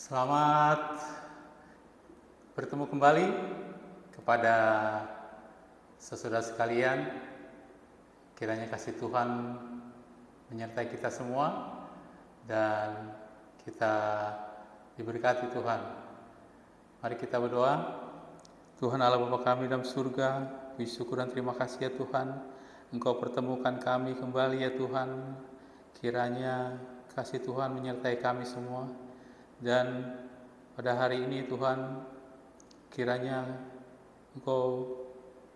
Selamat bertemu kembali kepada saudara sekalian. Kiranya kasih Tuhan menyertai kita semua dan kita diberkati Tuhan. Mari kita berdoa. Tuhan Allah Bapa kami dalam surga, puji syukur dan terima kasih ya Tuhan, Engkau pertemukan kami kembali ya Tuhan. Kiranya kasih Tuhan menyertai kami semua. Dan pada hari ini Tuhan, kiranya Engkau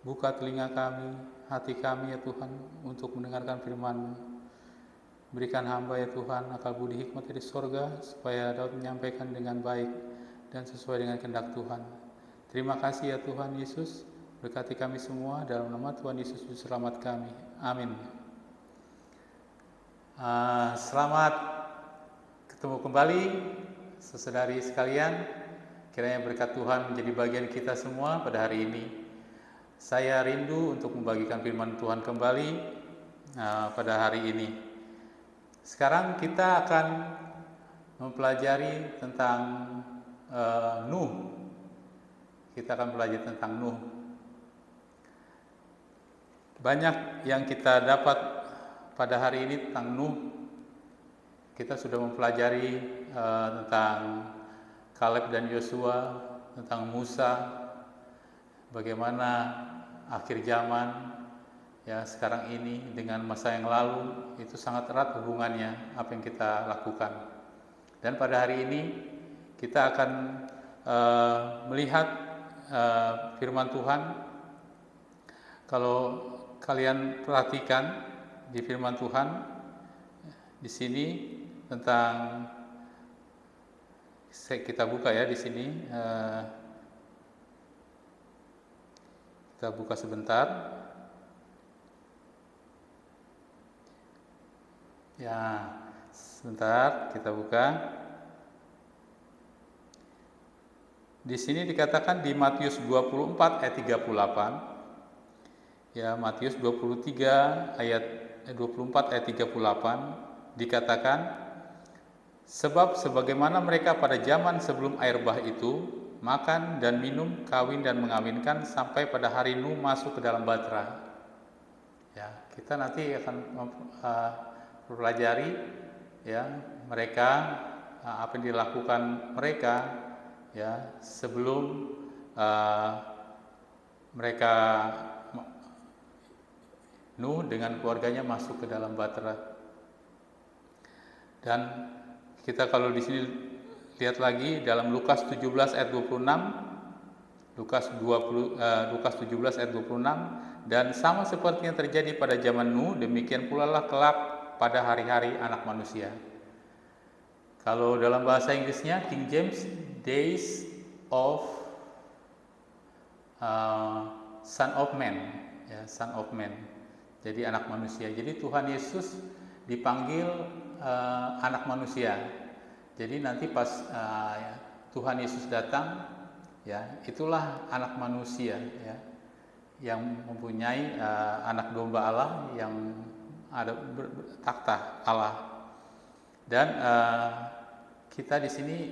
buka telinga kami, hati kami ya Tuhan, untuk mendengarkan firman-Mu. Berikan hamba ya Tuhan akal budi hikmat dari sorga, supaya dapat menyampaikan dengan baik dan sesuai dengan kehendak Tuhan. Terima kasih ya Tuhan Yesus, berkati kami semua dalam nama Tuhan Yesus Juru Selamat kami. Amin. Selamat ketemu kembali saudari sekalian. Kiranya berkat Tuhan menjadi bagian kita semua pada hari ini. Saya rindu untuk membagikan firman Tuhan kembali pada hari ini. Sekarang kita akan mempelajari tentang Nuh. Kita akan belajar tentang Nuh. Banyak yang kita dapat pada hari ini tentang Nuh. Kita sudah mempelajari tentang Kaleb dan Yosua, tentang Musa, bagaimana akhir zaman ya sekarang ini dengan masa yang lalu itu sangat erat hubungannya apa yang kita lakukan. Dan pada hari ini kita akan melihat firman Tuhan. Kalau kalian perhatikan di firman Tuhan di sini tentang, kita buka ya di sini, kita buka sebentar ya, sebentar kita buka. Di sini dikatakan di Matius 24 ayat 38. Ya, Matius 23 ayat 24 ayat 38 dikatakan, sebab sebagaimana mereka pada zaman sebelum air bah itu makan dan minum, kawin dan mengawinkan sampai pada hari Nuh masuk ke dalam bahtera. Ya, kita nanti akan mempelajari ya mereka, apa yang dilakukan mereka ya sebelum mereka Nuh dengan keluarganya masuk ke dalam bahtera. Dan kita kalau di sini lihat lagi dalam Lukas 17 ayat 26, Lukas 17 ayat 26, dan sama seperti yang terjadi pada zaman Nuh, demikian pula lah kelak pada hari-hari anak manusia. Kalau dalam bahasa Inggrisnya King James, days of Son of Man, ya, Son of Man. Jadi anak manusia. Jadi Tuhan Yesus dipanggil anak manusia. Jadi nanti pas Tuhan Yesus datang, ya itulah anak manusia, ya, yang mempunyai anak domba Allah yang ada takhta Allah. Dan kita di sini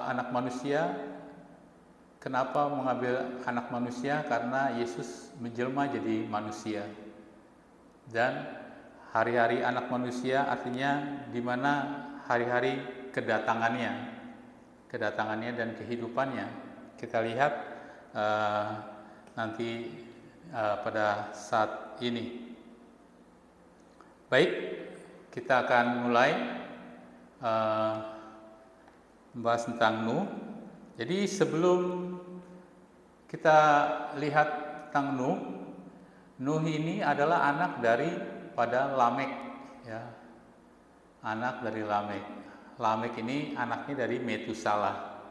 anak manusia. Kenapa mengambil anak manusia? Karena Yesus menjelma jadi manusia. Dan hari-hari anak manusia artinya di mana hari-hari kedatangannya dan kehidupannya. Kita lihat nanti pada saat ini. Baik, kita akan mulai membahas tentang Nuh. Jadi sebelum kita lihat tentang Nuh, Nuh ini adalah anak daripada Lamek, ya, anak dari Lamek. Lamek ini anaknya dari Metusalah.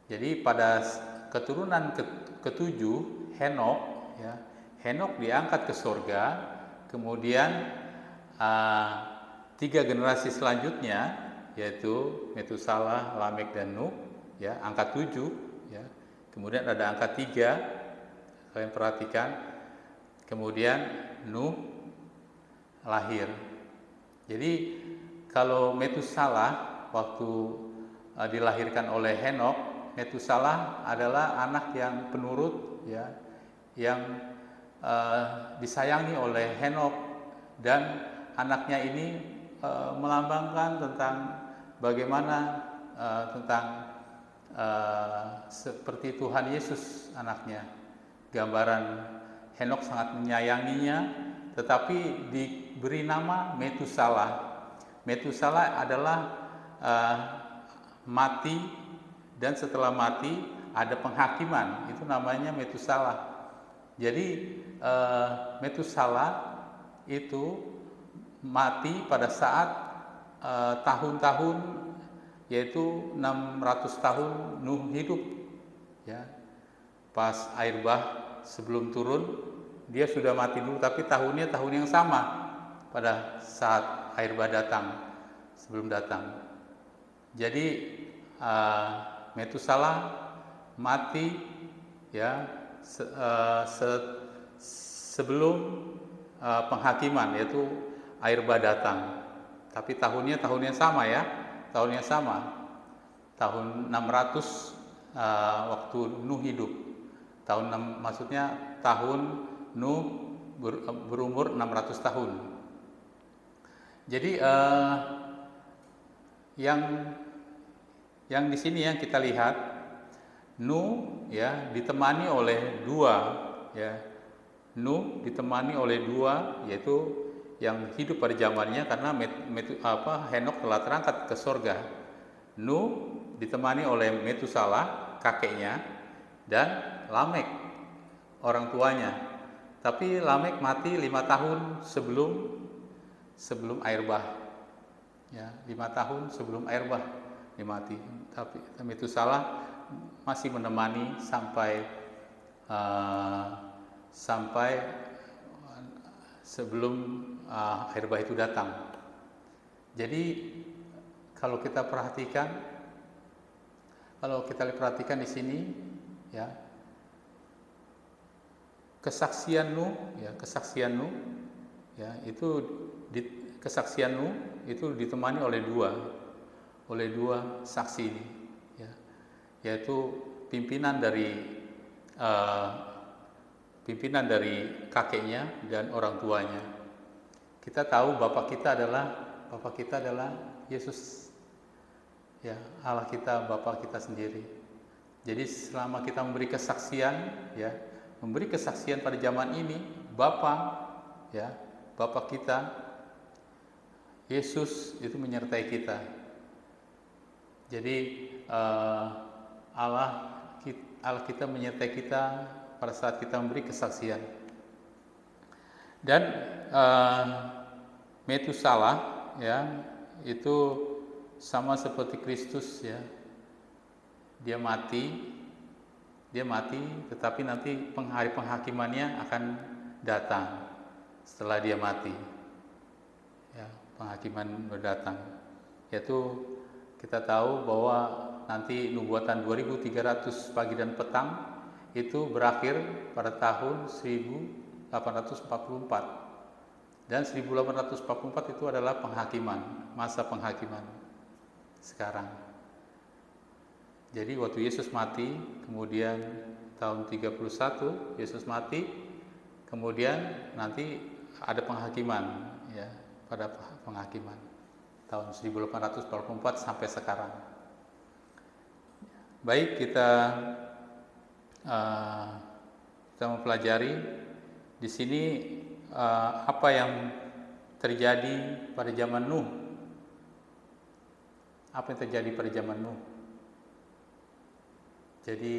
Jadi pada keturunan ketujuh Henok, ya, Henok diangkat ke surga. Kemudian 3 generasi selanjutnya yaitu Metusalah, Lamek dan Nuh, ya, angka 7, ya. Kemudian ada angka 3, kalian perhatikan. Kemudian Nuh lahir. Jadi kalau Metusalah waktu dilahirkan oleh Henokh, Metusalah adalah anak yang penurut, ya, yang disayangi oleh Henokh, dan anaknya ini melambangkan tentang bagaimana seperti Tuhan Yesus anaknya. Gambaran Henokh sangat menyayanginya, tetapi diberi nama Metusalah. Metusalah adalah mati, dan setelah mati ada penghakiman, itu namanya Metusalah. Jadi Metusalah itu mati pada saat tahun-tahun, yaitu 600 tahun Nuh hidup, ya. Pas air bah sebelum turun, dia sudah mati dulu, tapi tahunnya tahun yang sama pada saat air bah datang, sebelum datang. Jadi Metusalah mati, ya, sebelum penghakiman, yaitu air bah datang. Tapi tahunnya tahun yang sama, ya, tahun yang sama, tahun 600 waktu Nuh hidup. Maksudnya tahun Nuh berumur 600 tahun. Jadi yang di sini yang kita lihat, Nuh, ya, ditemani oleh dua, ya. Nuh ditemani oleh dua, yaitu yang hidup pada zamannya, karena Henokh telah terangkat ke surga. Nuh ditemani oleh Metusalah, kakeknya, dan Lamek, orang tuanya. Tapi Lamek mati 5 tahun sebelum air bah, ya, 5 tahun sebelum air bah dia mati. Tapi Metusalah masih menemani sampai sebelum air bah itu datang. Jadi kalau kita perhatikan di sini, ya, kesaksian Nuh, ya, kesaksian Nuh itu ditemani oleh dua saksi ini, ya, yaitu pimpinan dari kakeknya dan orang tuanya. Kita tahu Bapak kita adalah Yesus, ya, Allah kita, Bapa kita sendiri. Jadi selama kita memberi kesaksian pada zaman ini, Bapa kita, Yesus itu menyertai kita. Jadi Allah kita menyertai kita pada saat kita memberi kesaksian. Dan Metusalah, ya, itu sama seperti Kristus, ya. Dia mati, tetapi nanti hari penghakimannya akan datang setelah dia mati. Ya, penghakiman berdatang. Yaitu kita tahu bahwa nanti nubuatan 2300 pagi dan petang itu berakhir pada tahun 1844. Dan 1844 itu adalah masa penghakiman sekarang. Jadi waktu Yesus mati, kemudian tahun 31 Yesus mati, kemudian nanti ada penghakiman, ya, pada penghakiman tahun 1844 sampai sekarang. Baik, kita mempelajari di sini apa yang terjadi pada zaman Nuh. Apa yang terjadi pada zaman Nuh? Jadi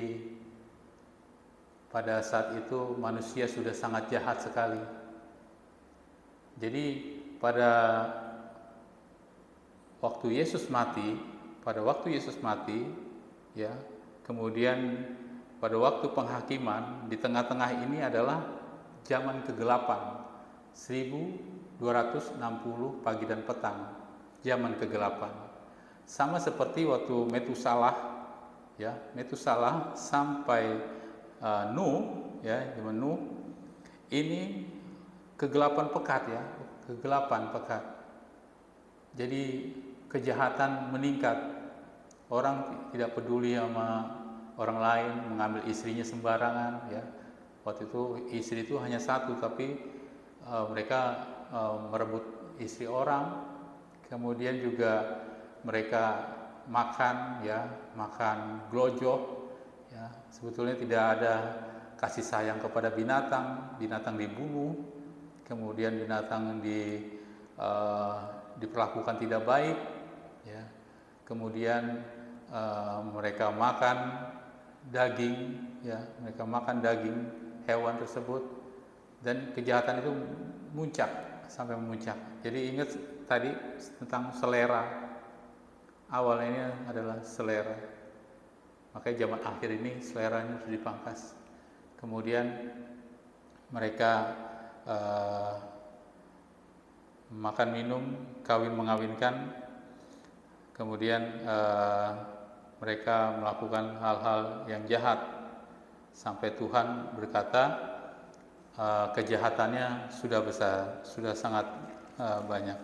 pada saat itu manusia sudah sangat jahat sekali. Jadi pada waktu Yesus mati, ya, kemudian pada waktu penghakiman, di tengah-tengah ini adalah zaman kegelapan, 1260 pagi dan petang, zaman kegelapan. Sama seperti waktu Metusalah, ya, Metusalah sampai Nuh, ya, zaman Nuh, ini kegelapan pekat, ya, kegelapan pekat. Jadi kejahatan meningkat, orang tidak peduli sama orang lain, mengambil istrinya sembarangan, ya. Waktu itu istri itu hanya satu, tapi mereka merebut istri orang. Kemudian juga mereka makan, ya, makan glojok, ya. Sebetulnya tidak ada kasih sayang kepada binatang, binatang dibunuh, kemudian binatang diperlakukan tidak baik, ya. Kemudian mereka makan daging, ya, mereka makan daging hewan tersebut, dan kejahatan itu muncak sampai memuncak. Jadi ingat tadi tentang selera, awalnya ini adalah selera, makanya zaman akhir ini seleranya harus dipangkas. Kemudian mereka makan minum, kawin mengawinkan, kemudian mereka melakukan hal-hal yang jahat sampai Tuhan berkata kejahatannya sudah besar, sudah sangat banyak.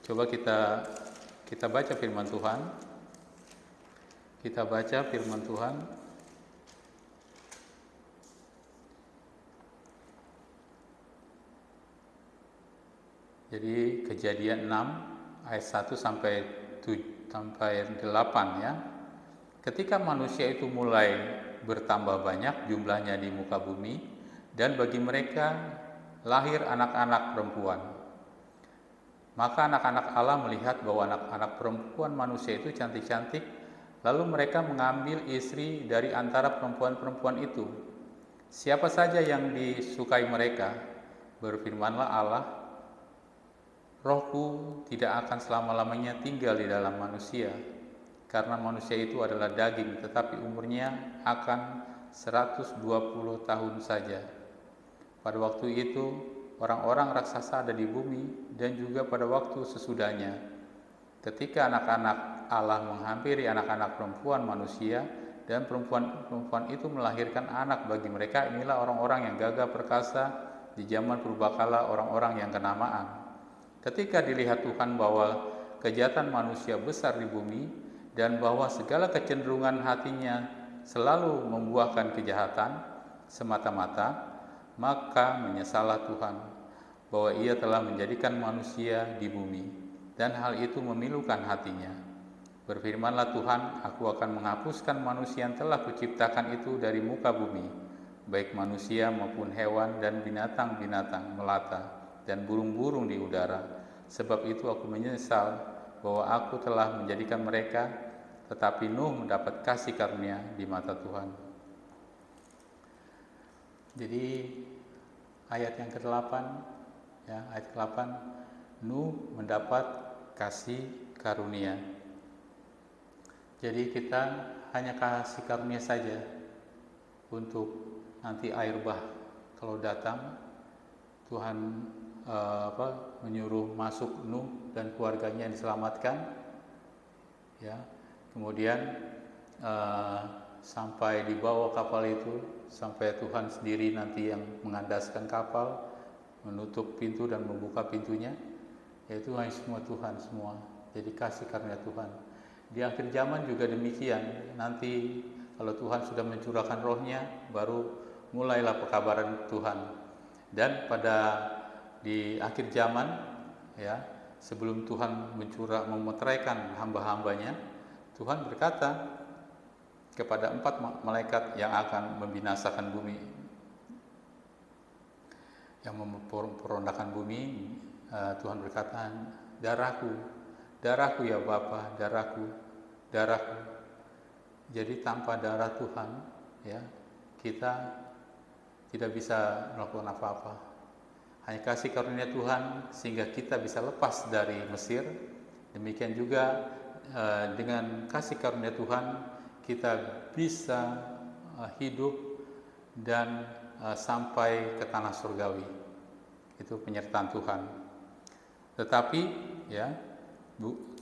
Coba kita baca firman Tuhan. Kita baca firman Tuhan. Jadi Kejadian 6 ayat 1 sampai 8, ya. Ketika manusia itu mulai bertambah banyak jumlahnya di muka bumi, dan bagi mereka lahir anak-anak perempuan, maka anak-anak Allah melihat bahwa anak-anak perempuan manusia itu cantik-cantik, lalu mereka mengambil istri dari antara perempuan-perempuan itu, siapa saja yang disukai mereka. Berfirmanlah Allah, Rohku tidak akan selama-lamanya tinggal di dalam manusia, karena manusia itu adalah daging, tetapi umurnya akan 120 tahun saja. Pada waktu itu, orang-orang raksasa ada di bumi, dan juga pada waktu sesudahnya. Ketika anak-anak Allah menghampiri anak-anak perempuan manusia, dan perempuan itu melahirkan anak bagi mereka, inilah orang-orang yang gagah perkasa di zaman purbakala, orang-orang yang kenamaan. Ketika dilihat Tuhan bahwa kejahatan manusia besar di bumi, dan bahwa segala kecenderungan hatinya selalu membuahkan kejahatan semata-mata, maka menyesallah Tuhan bahwa Ia telah menjadikan manusia di bumi, dan hal itu memilukan hatinya. Berfirmanlah Tuhan, Aku akan menghapuskan manusia yang telah Kuciptakan itu dari muka bumi, baik manusia maupun hewan dan binatang-binatang melata dan burung-burung di udara. Sebab itu aku menyesal bahwa aku telah menjadikan mereka, tetapi Nuh mendapat kasih karunia di mata Tuhan. Jadi ayat yang ke-8, ya, ayat ke-8, Nuh mendapat kasih karunia. Jadi kita hanya kasih karunia saja untuk nanti air bah kalau datang, Tuhan menyuruh masuk Nuh dan keluarganya diselamatkan, ya. Kemudian sampai di bawah kapal itu, sampai Tuhan sendiri nanti yang mengandaskan kapal, menutup pintu dan membuka pintunya, yaitu hanya semua Tuhan semua. Jadi kasih karunia Tuhan. Di akhir zaman juga demikian. Nanti kalau Tuhan sudah mencurahkan Roh-Nya, baru mulailah pekabaran Tuhan. Dan di akhir zaman, ya, sebelum Tuhan memeteraikan hamba-hambanya, Tuhan berkata kepada 4 malaikat yang akan membinasakan bumi, yang memperondakan bumi, Tuhan berkata, darahku, darahku ya Bapa, darahku, darahku. Jadi tanpa darah Tuhan, ya, kita tidak bisa melakukan apa-apa. Hanya kasih karunia Tuhan sehingga kita bisa lepas dari Mesir. Demikian juga dengan kasih karunia Tuhan kita bisa hidup dan sampai ke tanah surgawi. Itu penyertaan Tuhan. Tetapi, ya,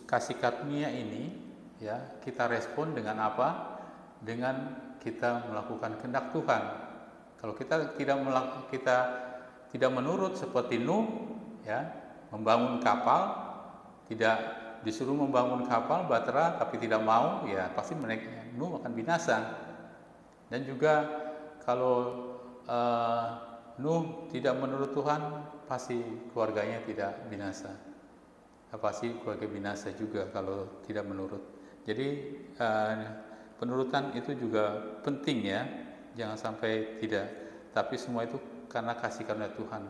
kasih karunia ini, ya, kita respon dengan apa? Dengan kita melakukan kehendak Tuhan. Kalau kita tidak menurut seperti Nuh, ya, membangun kapal, tidak disuruh membangun kapal Bahtera tapi tidak mau, ya pasti mereka Nuh akan binasa. Dan juga kalau Nuh tidak menurut Tuhan, pasti keluarganya tidak binasa. Pasti keluarga binasa juga kalau tidak menurut. Jadi penurutan itu juga penting ya, jangan sampai tidak. Tapi semua itu karena kasih karunia Tuhan.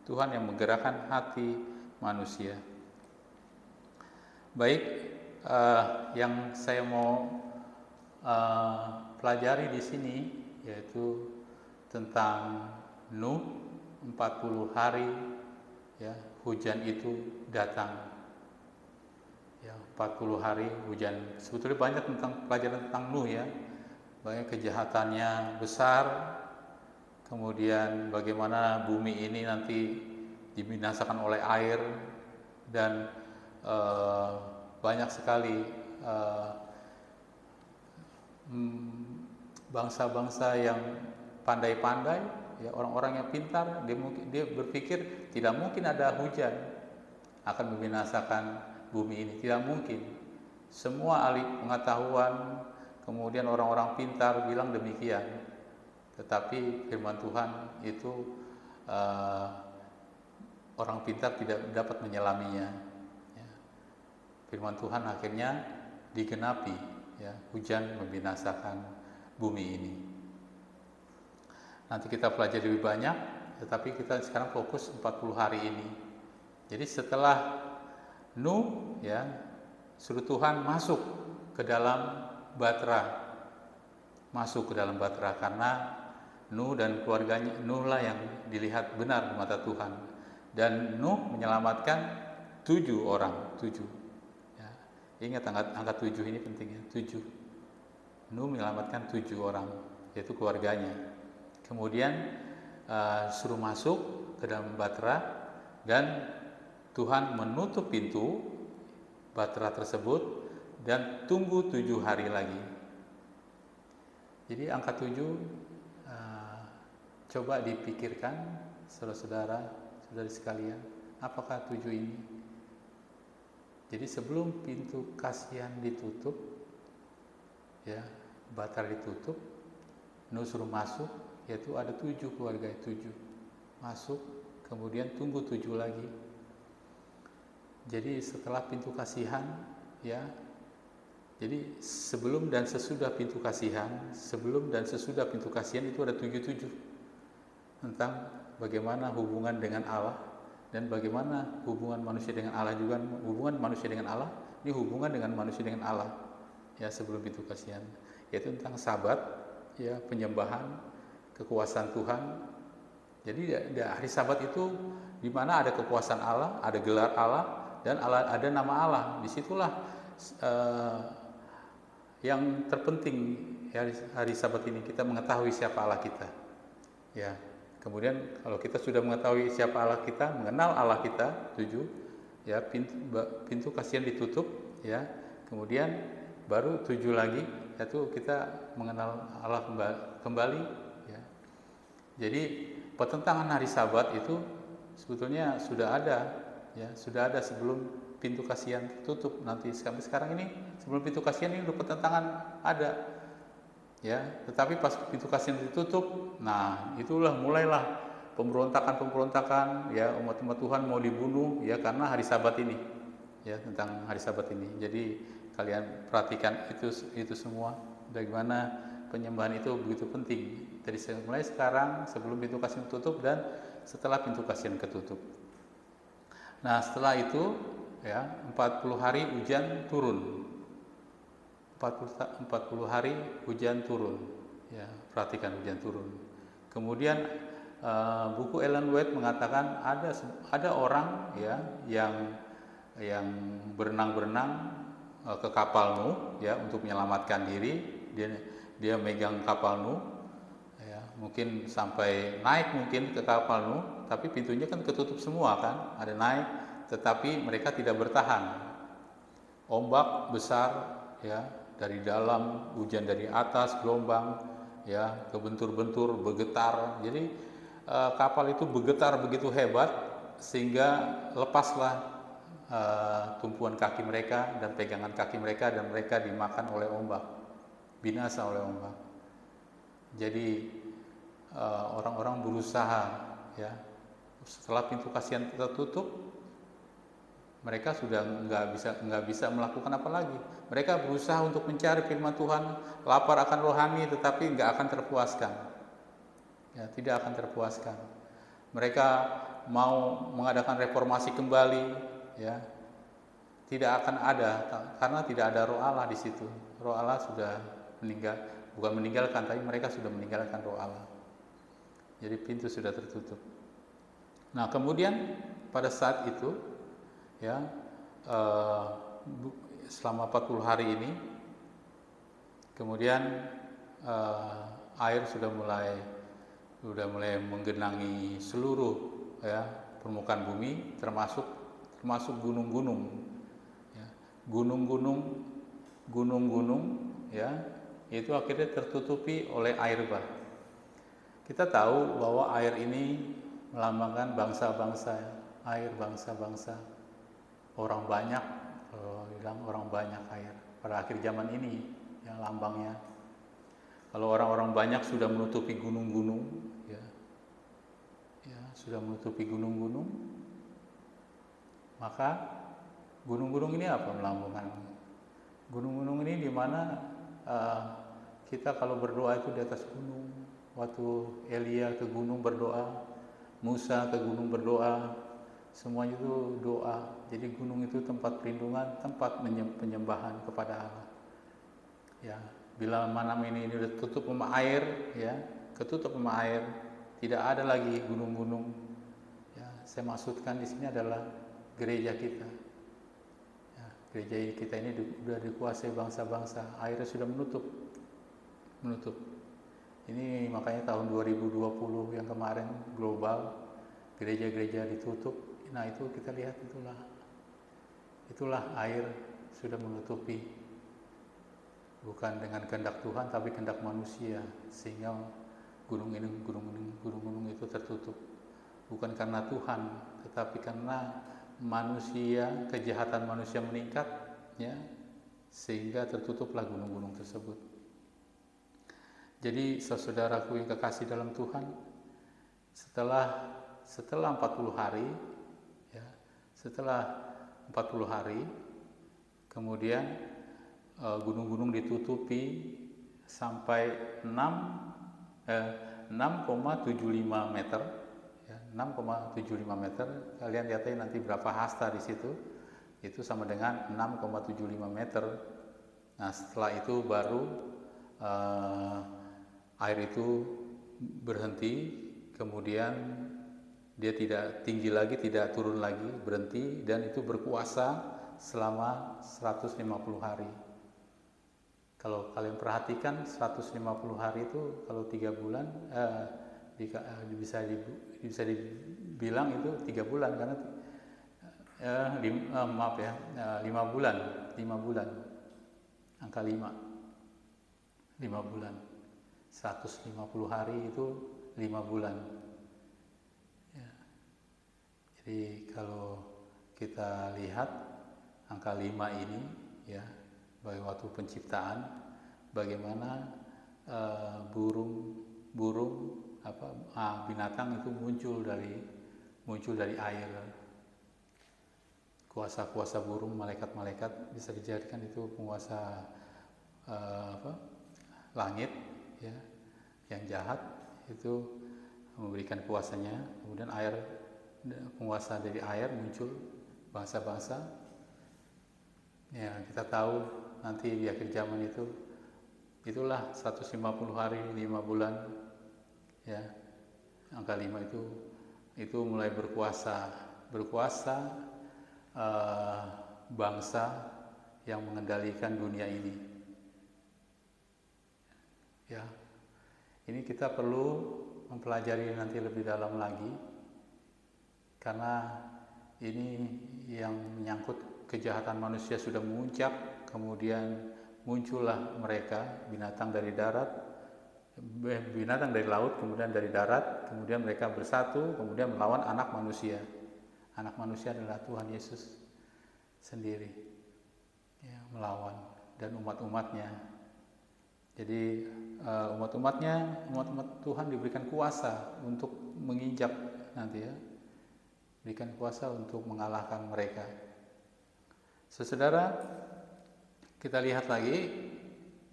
Tuhan yang menggerakkan hati manusia. Baik, yang saya mau pelajari di sini yaitu tentang Nuh. 40 hari ya hujan itu datang. Ya, 40 hari hujan. Sebetulnya banyak tentang pelajaran tentang Nuh ya. Banyak kejahatannya besar. Kemudian bagaimana bumi ini nanti dibinasakan oleh air, dan banyak sekali bangsa-bangsa yang pandai-pandai, ya orang-orang yang pintar, dia berpikir tidak mungkin ada hujan akan membinasakan bumi ini, tidak mungkin. Semua ahli pengetahuan, kemudian orang-orang pintar bilang demikian. Tetapi firman Tuhan itu orang pintar tidak dapat menyelaminya. Ya. Firman Tuhan akhirnya digenapi, ya, hujan membinasakan bumi ini. Nanti kita pelajari lebih banyak, tetapi kita sekarang fokus 40 hari ini. Jadi setelah Nuh, ya, suruh Tuhan masuk ke dalam Bahtera, masuk ke dalam Bahtera, karena Nuh dan keluarganya, Nuh lah yang dilihat benar di mata Tuhan. Dan Nuh menyelamatkan 7 orang, 7. Ya, ingat angka 7 ini pentingnya, 7. Nuh menyelamatkan 7 orang, yaitu keluarganya. Kemudian suruh masuk ke dalam Bahtera, dan Tuhan menutup pintu Bahtera tersebut dan tunggu 7 hari lagi. Jadi angka 7 coba dipikirkan saudara-saudari sekalian, apakah 7 ini? Jadi sebelum pintu kasihan ditutup, ya, Bahtera ditutup, Nuh suruh masuk, yaitu ada 7 keluarga, 7 masuk, kemudian tunggu 7 lagi. Jadi setelah pintu kasihan, ya, jadi sebelum dan sesudah pintu kasihan, sebelum dan sesudah pintu kasihan itu ada 7 tentang bagaimana hubungan dengan Allah, dan bagaimana hubungan manusia dengan Allah juga. Hubungan manusia dengan Allah, ini hubungan dengan manusia dengan Allah, ya, sebelum pintu kasihan, yaitu tentang Sabat, ya, penyembahan kekuasaan Tuhan. Jadi hari Sabat itu di mana ada kekuasaan Allah, ada gelar Allah, dan Allah, ada nama Allah. Disitulah yang terpenting hari Sabat ini, kita mengetahui siapa Allah kita, ya. Kemudian kalau kita sudah mengetahui siapa Allah kita, mengenal Allah kita, 7, ya, pintu kasihan ditutup, ya. Kemudian baru 7 lagi, yaitu kita mengenal Allah kembali, ya. Jadi pertentangan hari Sabat itu sebetulnya sudah ada, ya, sudah ada sebelum pintu kasihan tutup. Nanti sampai sekarang ini, sebelum pintu kasihan ini udah pertentangan ada, ya. Tetapi pas pintu kasihan ditutup, nah itulah mulailah pemberontakan, ya, umat-umat Tuhan mau dibunuh, ya, karena hari Sabat ini, ya, tentang hari Sabat ini. Jadi kalian perhatikan itu semua, bagaimana penyembahan itu begitu penting. Dari mulai sekarang, sebelum pintu kasihan tutup dan setelah pintu kasihan ketutup. Nah setelah itu, ya, 40 hari hujan turun. 40 hari hujan turun, ya, perhatikan hujan turun. Kemudian buku Ellen White mengatakan ada orang, ya, yang berenang ke kapal Nuh, ya, untuk menyelamatkan diri. Dia megang kapal Nuh, ya, mungkin sampai naik mungkin ke kapal Nuh, tapi pintunya kan ketutup semua kan, ada naik, tetapi mereka tidak bertahan. Ombak besar, ya, dari dalam, hujan dari atas, gelombang, ya, kebentur-bentur, bergetar. Jadi kapal itu bergetar begitu hebat sehingga lepaslah tumpuan kaki mereka dan pegangan kaki mereka, dan mereka dimakan oleh ombak, binasa oleh ombak. Jadi orang-orang berusaha, ya, setelah pintu kasihan tertutup, mereka sudah nggak bisa melakukan apa lagi. Mereka berusaha untuk mencari firman Tuhan, lapar akan rohani, tetapi nggak akan terpuaskan. Ya, tidak akan terpuaskan. Mereka mau mengadakan reformasi kembali, ya, tidak akan ada, karena tidak ada Roh Allah di situ. Roh Allah sudah meninggal, bukan meninggalkan, tapi mereka sudah meninggalkan Roh Allah. Jadi pintu sudah tertutup. Nah, kemudian pada saat itu, ya, selama 40 hari ini, kemudian air sudah mulai menggenangi seluruh, ya, permukaan bumi, termasuk gunung-gunung, ya, gunung-gunung, ya, itu akhirnya tertutupi oleh air bah. Kita tahu bahwa air ini melambangkan bangsa-bangsa, ya. Air bangsa-bangsa, orang banyak, kalau bilang orang banyak air pada akhir zaman ini, yang lambangnya. Kalau orang-orang banyak sudah menutupi gunung-gunung, ya, sudah menutupi gunung-gunung, maka gunung-gunung ini apa melambangkan? Gunung-gunung ini di mana kita kalau berdoa itu di atas gunung. Waktu Elia ke gunung berdoa, Musa ke gunung berdoa, semuanya itu doa. Jadi gunung itu tempat perlindungan, tempat penyembahan kepada Allah. Ya, bila mana ini sudah tutup sama air, ya, ketutup sama air, tidak ada lagi gunung-gunung. Ya, saya maksudkan di sini adalah gereja kita. Ya, gereja kita ini sudah dikuasai bangsa-bangsa, airnya sudah menutup. Ini makanya tahun 2020 yang kemarin global, gereja-gereja ditutup. Nah, itu kita lihat, itulah air sudah menutupi, bukan dengan kehendak Tuhan tapi kehendak manusia, sehingga gunung-gunung itu tertutup, bukan karena Tuhan tetapi karena manusia, kejahatan manusia meningkat, ya, sehingga tertutuplah gunung-gunung tersebut. Jadi saudaraku yang kekasih dalam Tuhan, setelah 40 hari, ya, setelah 40 hari, kemudian gunung-gunung ditutupi sampai 6,75 meter, ya, 6,75 meter. Kalian lihat aja nanti berapa hasta di situ, itu sama dengan 6,75 meter. Nah, setelah itu baru air itu berhenti, kemudian dia tidak tinggi lagi, tidak turun lagi, berhenti, dan itu berkuasa selama 150 hari. Kalau kalian perhatikan 150 hari itu kalau 3 bulan bisa dibilang itu 3 bulan, karena 5 bulan, angka 5 bulan. 150 hari itu 5 bulan. Ya. Jadi kalau kita lihat angka 5 ini, ya, bagi waktu penciptaan, bagaimana binatang itu muncul dari air. Kuasa-kuasa burung, malaikat-malaikat bisa dijadikan itu penguasa langit, ya, yang jahat itu memberikan kuasanya. Kemudian penguasa dari air muncul bangsa-bangsa. Ya, kita tahu nanti di akhir zaman itulah 150 hari 5 bulan, ya, angka 5 itu mulai berkuasa bangsa yang mengendalikan dunia ini. Ya, ini kita perlu mempelajari nanti lebih dalam lagi, karena ini yang menyangkut kejahatan manusia sudah memuncak, kemudian muncullah mereka, binatang dari laut, kemudian dari darat, kemudian mereka bersatu, kemudian melawan anak manusia. Anak manusia adalah Tuhan Yesus. sendiri, ya, melawan, dan umat-umatnya. Jadi umat Tuhan diberikan kuasa untuk menginjak nanti, ya, berikan kuasa untuk mengalahkan mereka. Saudara, kita lihat lagi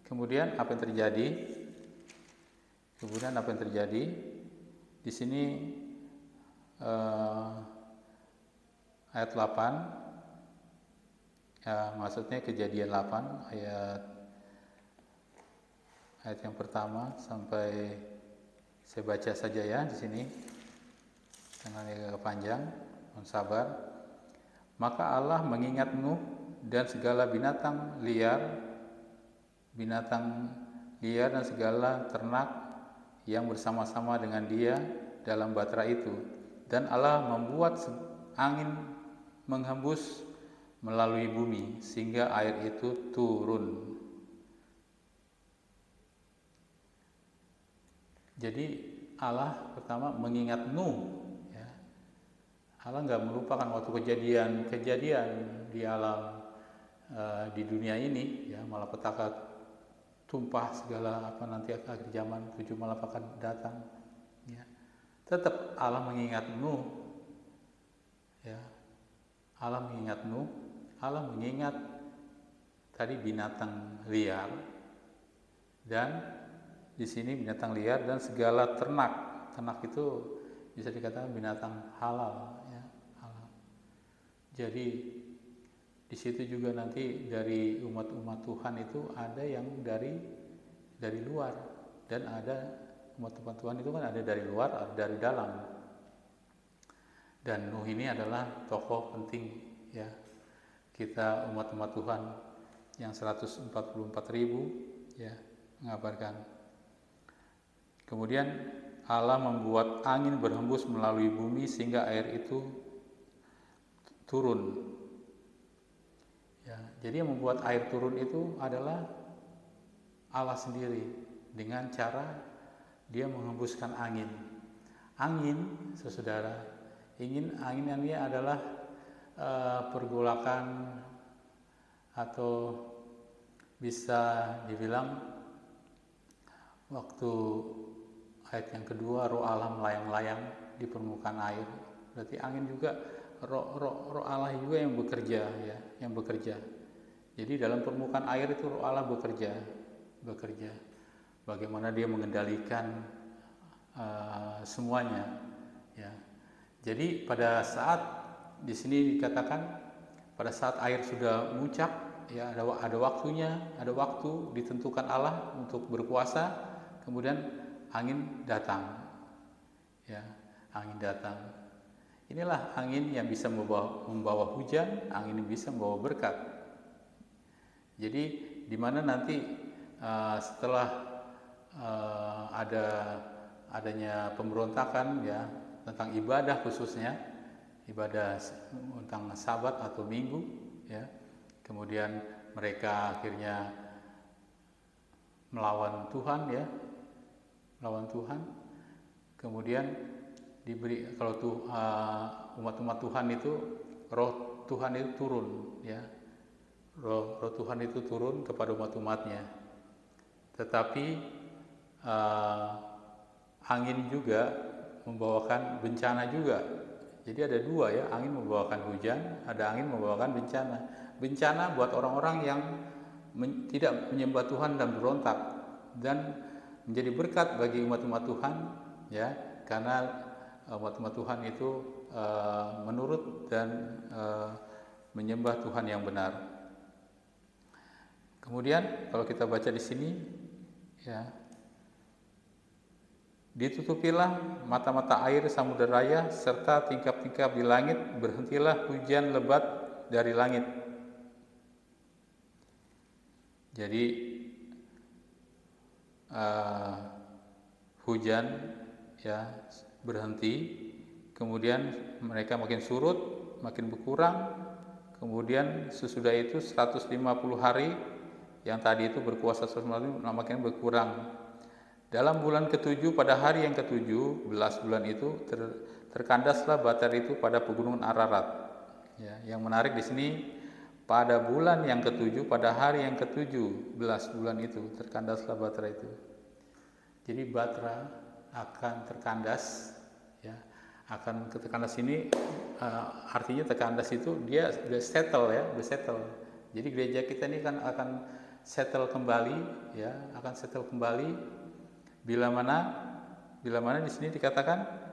kemudian apa yang terjadi. Di sini ayat 8, ya, maksudnya Kejadian 8 ayat yang pertama sampai, saya baca saja ya di sini, jangan agak panjang, mohon sabar. Maka Allah mengingat Nuh dan segala binatang liar dan segala ternak yang bersama-sama dengan dia dalam batra itu, dan Allah membuat angin menghembus melalui bumi sehingga air itu turun. Jadi Allah pertama mengingat Nuh, ya. Allah nggak melupakan waktu kejadian di alam, di dunia ini, ya, malapetaka tumpah segala nanti akhir zaman, 7 malapetaka datang, ya. Tetap Allah mengingat Nuh, ya. Allah mengingat tadi binatang liar, dan di sini binatang liar dan segala ternak itu bisa dikatakan binatang halal, ya, halal. Jadi di situ juga nanti dari umat-umat Tuhan itu ada yang dari luar, dan ada umat-umat Tuhan itu kan ada dari luar, ada dari dalam. Dan Nuh ini adalah tokoh penting, ya. Kita umat-umat Tuhan yang 144.000, ya, mengabarkan. Kemudian Allah membuat angin berhembus melalui bumi sehingga air itu turun. Ya, jadi yang membuat air turun itu adalah Allah sendiri dengan cara Dia menghembuskan angin. Angin, saudara, angin ini adalah pergolakan, atau bisa dibilang waktu ayat yang kedua, roh Allah melayang-layang di permukaan air. Berarti angin juga roh Allah juga yang bekerja, ya, yang bekerja. Jadi dalam permukaan air itu roh Allah bekerja. Bagaimana Dia mengendalikan semuanya, ya. Jadi pada saat di sini dikatakan pada saat air sudah muncak, ya, ada waktunya, ada waktu ditentukan Allah untuk berkuasa. Kemudian angin datang, ya, angin datang. Inilah angin yang bisa membawa hujan, angin yang bisa membawa berkat. Jadi di mana nanti setelah adanya pemberontakan, ya, tentang ibadah, khususnya ibadah tentang Sabat atau Minggu, ya, kemudian mereka akhirnya melawan Tuhan, ya, kemudian diberi, kalau umat-umat Tuhan itu roh Tuhan itu turun, ya, roh Tuhan itu turun kepada umat-umatnya. Tetapi angin juga membawakan bencana juga. Jadi ada dua, ya, angin membawakan hujan, ada angin membawakan bencana. Bencana buat orang-orang yang tidak menyembah Tuhan dan berontak, dan menjadi berkat bagi umat-umat Tuhan, ya, karena umat-umat Tuhan itu menurut dan menyembah Tuhan yang benar. Kemudian kalau kita baca di sini, ya, ditutupilah mata-mata air samudera raya serta tingkap-tingkap di langit, berhentilah hujan lebat dari langit. Jadi hujan, ya, berhenti, kemudian mereka makin surut, makin berkurang, kemudian sesudah itu 150 hari yang tadi itu berkuasa 150 makin berkurang. Dalam bulan ke-7, pada hari yang ke-7 belas bulan itu terkandaslah Batar itu pada pegunungan Ararat. Ya, yang menarik di sini pada bulan yang ketujuh, pada hari yang ke-17 bulan itu, terkandaslah Batra itu. Jadi Batra akan terkandas, ya, akan terkandas ini artinya terkandas itu dia udah settle ya, udah settle. Jadi gereja kita ini kan akan settle kembali, ya, akan settle kembali bila mana di sini dikatakan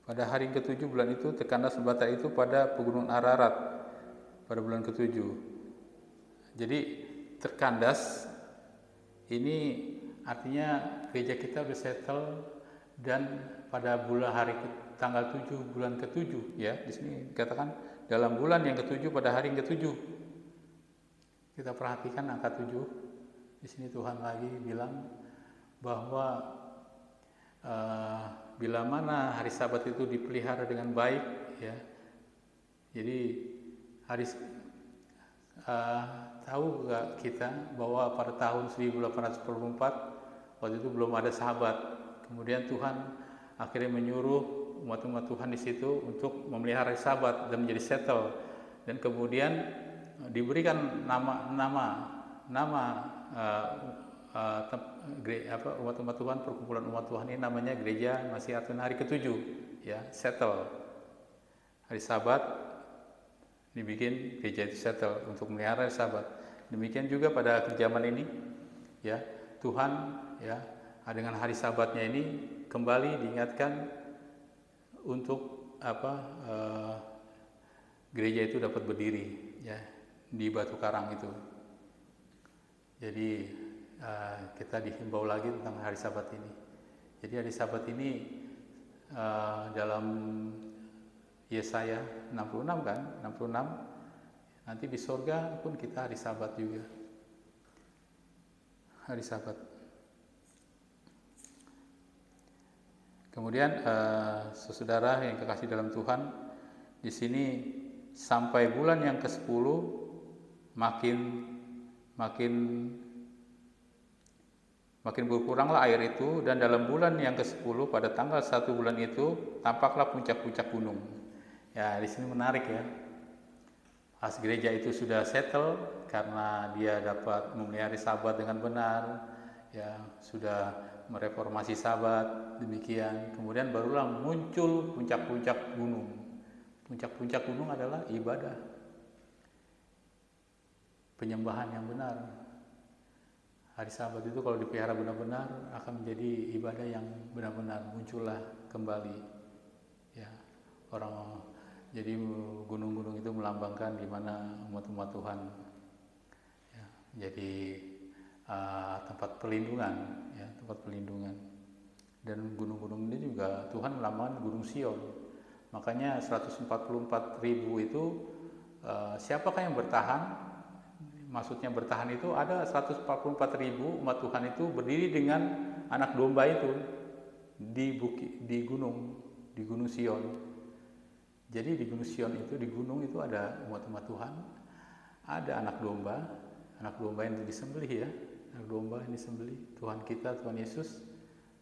pada hari ke-7 bulan itu terkandas Batra itu pada pegunungan Ararat pada bulan ke-7. Jadi terkandas ini artinya gereja kita udah settle, dan pada tanggal 7 bulan ke-7, ya, di sini dikatakan dalam bulan yang ke-7 pada hari yang ke-7. Kita perhatikan angka 7. Di sini Tuhan lagi bilang bahwa bila mana hari Sabat itu dipelihara dengan baik, ya. Jadi tahu nggak kita bahwa pada tahun 1844 waktu itu belum ada Sabat. Kemudian Tuhan akhirnya menyuruh umat-umat Tuhan di situ untuk memelihara hari Sabat dan menjadi settle. Dan kemudian diberikan nama umat-umat Tuhan, perkumpulan umat Tuhan ini namanya Gereja Nasihatun hari ke-7, ya, settle. Hari Sabat dibikin gereja itu settle untuk memelihara hari Sabat. Demikian juga pada zaman ini, ya, Tuhan, ya, dengan hari Sabatnya ini kembali diingatkan untuk gereja itu dapat berdiri, ya, di Batu Karang itu. Jadi kita dihimbau lagi tentang hari Sabat ini. Jadi hari Sabat ini dalam Yesaya 66 kan, 66, nanti di surga pun kita hari Sabat juga. Hari Sabat. Kemudian saudara yang kekasih dalam Tuhan, di sini sampai bulan yang ke-10 makin berkuranglah air itu, dan dalam bulan yang ke-10 pada tanggal 1 bulan itu tampaklah puncak-puncak gunung. Ya, di sini menarik ya. Pas gereja itu sudah settle karena dia dapat memelihara Sabat dengan benar, ya, sudah mereformasi Sabat demikian. Kemudian barulah muncul puncak-puncak gunung. Puncak-puncak gunung adalah ibadah, penyembahan yang benar. Hari Sabat itu kalau dipelihara benar-benar akan menjadi ibadah yang benar-benar muncullah kembali, ya. Jadi gunung-gunung itu melambangkan di mana umat-umat Tuhan, ya, menjadi tempat perlindungan, ya, tempat perlindungan. Dan gunung-gunung ini juga Tuhan melambangkan Gunung Sion. Makanya 144.000 itu siapakah yang bertahan? Maksudnya bertahan itu ada 144.000 umat Tuhan itu berdiri dengan anak domba itu di gunung Sion. Jadi di gunung Sion itu, di gunung itu ada umat-umat Tuhan, ada anak domba yang disembelih, ya, anak domba yang disembelih, Tuhan kita, Tuhan Yesus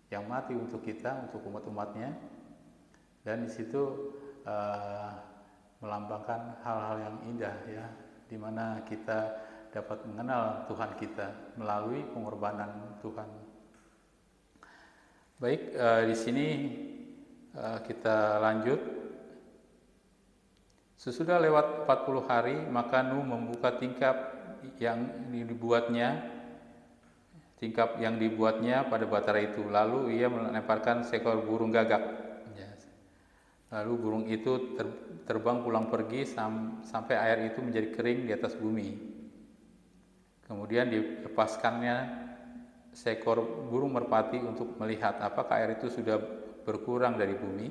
yang mati untuk kita, untuk umat-umatnya. Dan di situ melambangkan hal-hal yang indah, ya, di mana kita dapat mengenal Tuhan kita melalui pengorbanan Tuhan. Baik, di sini kita lanjut. Sesudah lewat 40 hari, maka Nuh membuka tingkap yang dibuatnya pada Batra itu. Lalu ia melemparkan seekor burung gagak. Lalu burung itu terbang pulang pergi sampai air itu menjadi kering di atas bumi. Kemudian dilepaskannya seekor burung merpati untuk melihat apakah air itu sudah berkurang dari bumi.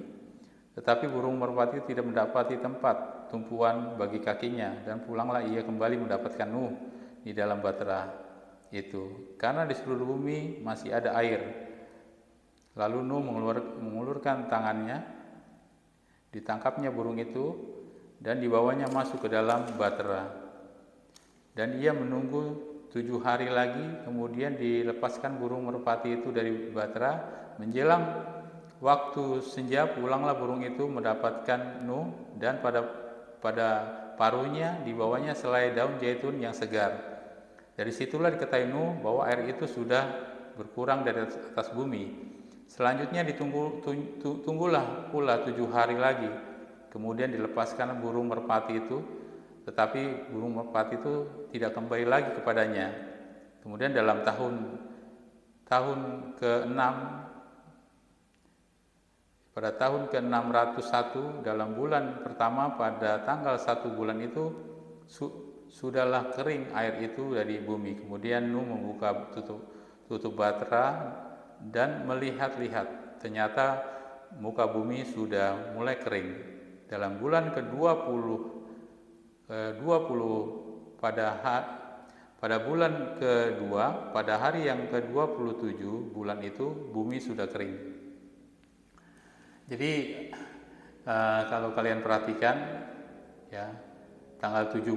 Tetapi burung merpati tidak mendapati tempat tumpuan bagi kakinya, dan pulanglah ia kembali mendapatkan Nuh di dalam Batra itu, karena di seluruh bumi masih ada air. Lalu Nuh mengulurkan tangannya, ditangkapnya burung itu dan dibawanya masuk ke dalam Batra. Dan ia menunggu 7 hari lagi, kemudian dilepaskan burung merpati itu dari Batra. Menjelang waktu senja pulanglah burung itu mendapatkan Nuh, dan pada paruhnya dibawanya selai daun zaitun yang segar. Dari situlah diketahui Nuh bahwa air itu sudah berkurang dari atas bumi. Selanjutnya tunggulah pula 7 hari lagi. Kemudian dilepaskan burung merpati itu, tetapi burung merpati itu tidak kembali lagi kepadanya. Kemudian dalam tahun ke-6, pada tahun ke-601 dalam bulan pertama pada tanggal 1 bulan itu sudahlah kering air itu dari bumi. Kemudian Nuh membuka tutup batra dan melihat-lihat, ternyata muka bumi sudah mulai kering. Dalam bulan ke-20 pada bulan kedua, pada hari yang ke-27 bulan itu bumi sudah kering. Jadi kalau kalian perhatikan ya, tanggal 17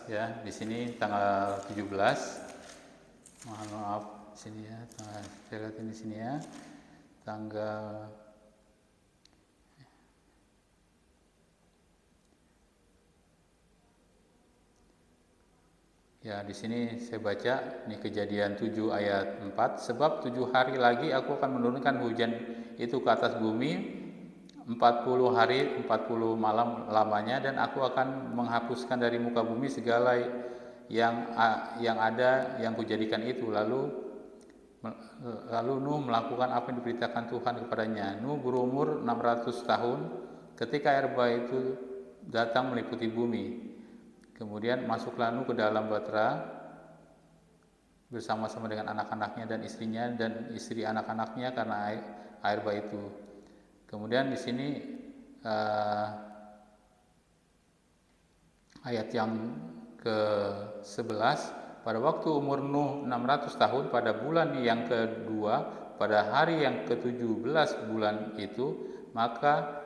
ya, di sini tanggal 17. Maaf sini ya, saya lihat di sini ya. Tanggal ya, di sini saya baca ini Kejadian 7 ayat 4, sebab 7 hari lagi aku akan menurunkan hujan itu ke atas bumi 40 hari 40 malam lamanya, dan aku akan menghapuskan dari muka bumi segala yang ada yang kujadikan itu. Lalu Nuh melakukan apa yang diberitakan Tuhan kepadanya. Nuh berumur 600 tahun ketika air bah itu datang meliputi bumi. Kemudian masuklah Nuh ke dalam batra bersama-sama dengan anak-anaknya dan istrinya dan istri anak-anaknya karena air bah itu. Kemudian di sini ayat yang ke-11, pada waktu umur Nuh 600 tahun pada bulan yang kedua pada hari yang ke-17 bulan itu, maka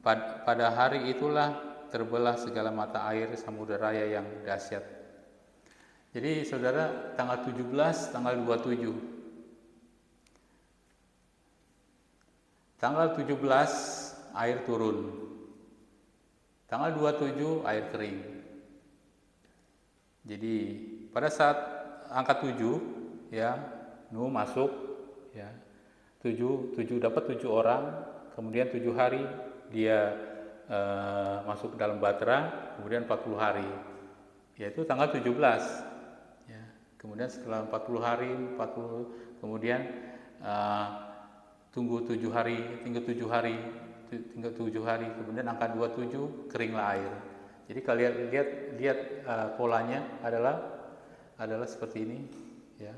pada hari itulah terbelah segala mata air samudera raya yang dahsyat. Jadi saudara, tanggal 17, tanggal 27. Tanggal 17 air turun. Tanggal 27 air kering. Jadi pada saat angka 7 ya, Nuh masuk ya. 7 dapat 7 orang, kemudian 7 hari dia masuk ke dalam batra, kemudian 40 hari, yaitu tanggal 17 ya. Kemudian setelah 40 hari, kemudian tinggal 7 hari, kemudian angka 27 keringlah air. Jadi kalian lihat polanya adalah seperti ini ya.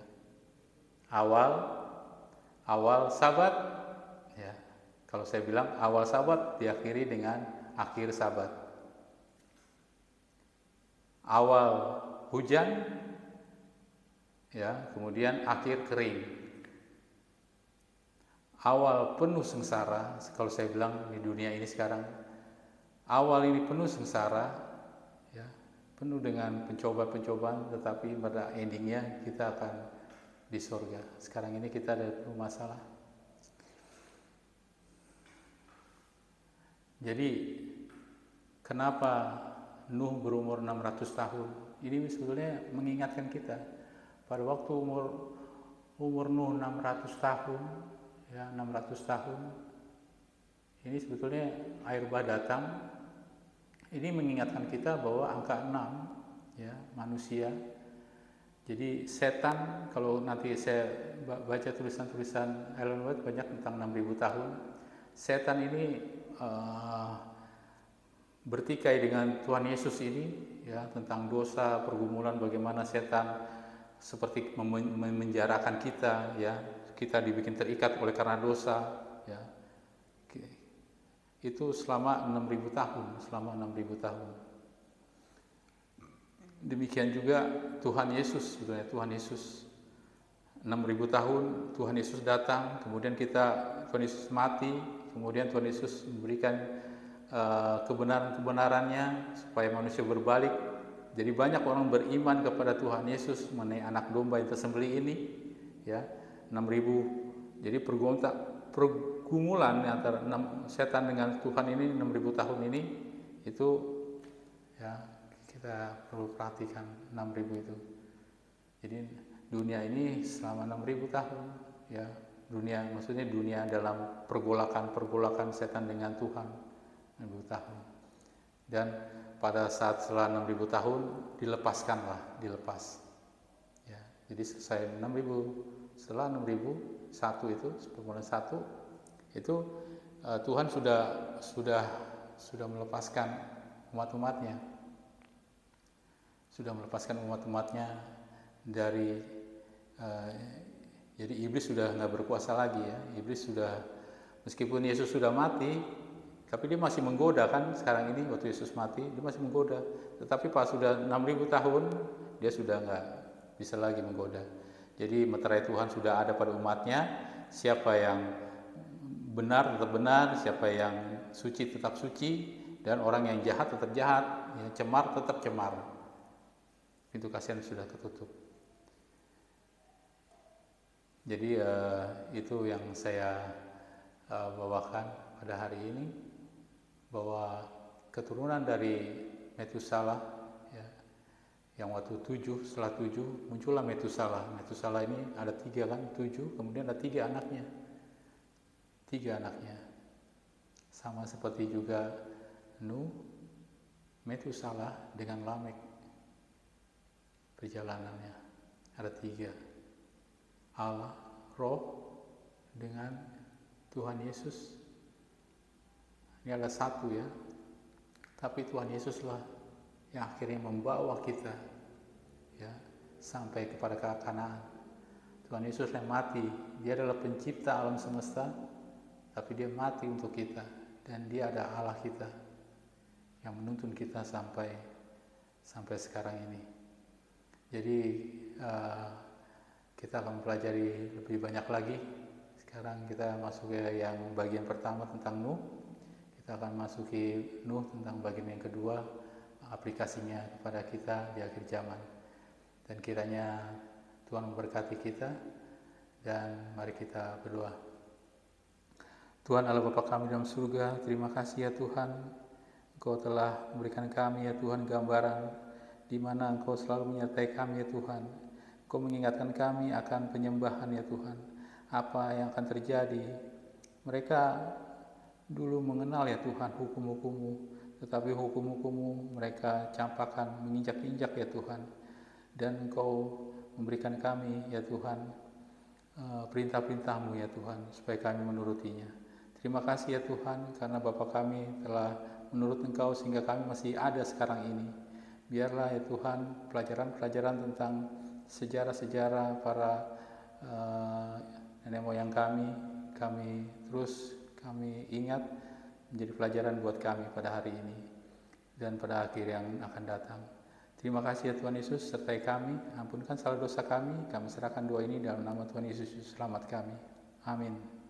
Awal Sabat ya. Kalau saya bilang awal Sabat diakhiri dengan akhir Sabat. Awal hujan ya, kemudian akhir kering. Awal penuh sengsara, kalau saya bilang di dunia ini sekarang, awal ini penuh sengsara ya, penuh dengan pencobaan, tetapi pada endingnya kita akan di surga. Sekarang ini kita ada masalah. Jadi kenapa Nuh berumur 600 tahun? Ini sebetulnya mengingatkan kita pada waktu umur Nuh 600 tahun ya, 600 tahun. Ini sebetulnya air bah datang. Ini mengingatkan kita bahwa angka 6 ya, manusia. Jadi setan, kalau nanti saya baca tulisan-tulisan Ellen White banyak tentang 6.000 tahun. Setan ini bertikai dengan Tuhan Yesus ini ya, tentang dosa, pergumulan, bagaimana setan seperti memenjarakan kita ya, kita dibikin terikat oleh karena dosa ya. Itu selama 6.000 tahun. Demikian juga Tuhan Yesus, sebetulnya Tuhan Yesus 6.000 tahun Tuhan Yesus datang, kemudian Tuhan Yesus mati, kemudian Tuhan Yesus memberikan kebenaran-kebenarannya supaya manusia berbalik. Jadi banyak orang beriman kepada Tuhan Yesus mengenai anak domba yang tersembelih ini ya, 6.000. Jadi pergumulan pergumulan antara setan dengan Tuhan ini 6.000 tahun ini, itu ya kita perlu perhatikan 6.000 itu. Jadi dunia ini selama 6.000 tahun, ya dunia, maksudnya dunia dalam pergolakan setan dengan Tuhan 6.000 tahun. Dan pada saat setelah 6.000 tahun dilepas. Ya, jadi selesai 6.000, setelah 6.001 itu, permulaan 1 itu Tuhan sudah melepaskan umat-umatnya. Sudah melepaskan umat-umatnya dari jadi iblis sudah nggak berkuasa lagi ya. Iblis sudah, meskipun Yesus sudah mati, tapi dia masih menggoda kan. Sekarang ini waktu Yesus mati dia masih menggoda, tetapi pas sudah 6.000 tahun dia sudah nggak bisa lagi menggoda. Jadi meterai Tuhan sudah ada pada umatnya. Siapa yang benar tetap benar, siapa yang suci tetap suci, dan orang yang jahat tetap jahat, yang cemar tetap cemar. Pintu kasihan sudah tertutup. Jadi itu yang saya bawakan pada hari ini, bahwa keturunan dari Metusalah, ya, yang waktu 7, setelah 7 muncullah Metusalah. Metusalah ini ada 3 kan, 7, kemudian ada 3 anaknya. 3 anaknya. Sama seperti juga Nuh, Metusalah dengan Lamek. Perjalanannya ada 3. Allah, Roh dengan Tuhan Yesus. Ini ada 1 ya. Tapi Tuhan Yesuslah yang akhirnya membawa kita ya sampai kepada Kanaan. Tuhan Yesus yang mati, dia adalah pencipta alam semesta, tapi dia mati untuk kita, dan dia ada Allah kita yang menuntun kita sampai sekarang ini. Jadi kita akan mempelajari lebih banyak lagi. Sekarang kita masuk ke yang bagian pertama tentang Nuh. Kita akan masuki Nuh tentang bagian yang kedua, aplikasinya kepada kita di akhir zaman. Dan kiranya Tuhan memberkati kita, dan mari kita berdoa. Tuhan Allah Bapa kami dalam surga, terima kasih ya Tuhan, Engkau telah memberikan kami ya Tuhan gambaran di mana Engkau selalu menyertai kami ya Tuhan. Engkau mengingatkan kami akan penyembahan ya Tuhan, apa yang akan terjadi. Mereka dulu mengenal ya Tuhan hukum-hukum-Mu, tetapi hukum-hukum-Mu mereka campakkan, menginjak-injak ya Tuhan. Dan Engkau memberikan kami ya Tuhan perintah-perintah-Mu ya Tuhan, supaya kami menurutinya. Terima kasih ya Tuhan, karena Bapa kami telah menurut Engkau sehingga kami masih ada sekarang ini. Biarlah ya Tuhan pelajaran-pelajaran tentang sejarah-sejarah para nenek moyang kami ingat menjadi pelajaran buat kami pada hari ini dan pada akhir yang akan datang. Terima kasih ya Tuhan Yesus, sertai kami, ampunkan salah dosa kami serahkan doa ini dalam nama Tuhan Yesus, selamat kami. Amin.